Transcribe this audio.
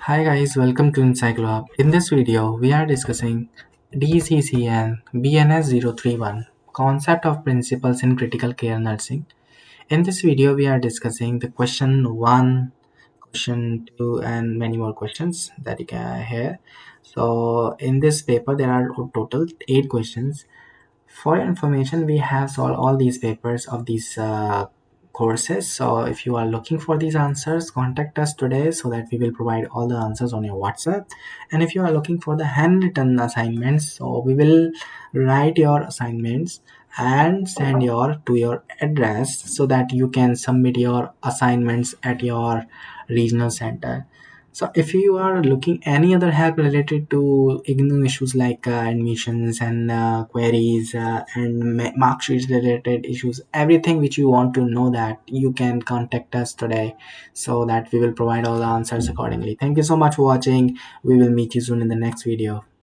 Hi guys, welcome to Encyclopedia. In this video, we are discussing DCCN BNS 031 Concept of Principles in Critical Care Nursing. In this video, we are discussing the question 1, question 2 and many more questions that you can hear. So in this paper, there are total 8 questions. For your information, we have solved all these papers of these courses. So if you are looking for these answers, contact us today so that we will provide all the answers on your WhatsApp. And if you are looking for the handwritten assignments, so we will write your assignments and send your address so that you can submit your assignments at your regional center. So if you are looking any other help related to IGNOU issues like admissions and queries and mark sheets related issues, everything which you want to know, that you can contact us today so that we will provide all the answers accordingly. Thank you so much for watching. We will meet you soon in the next video.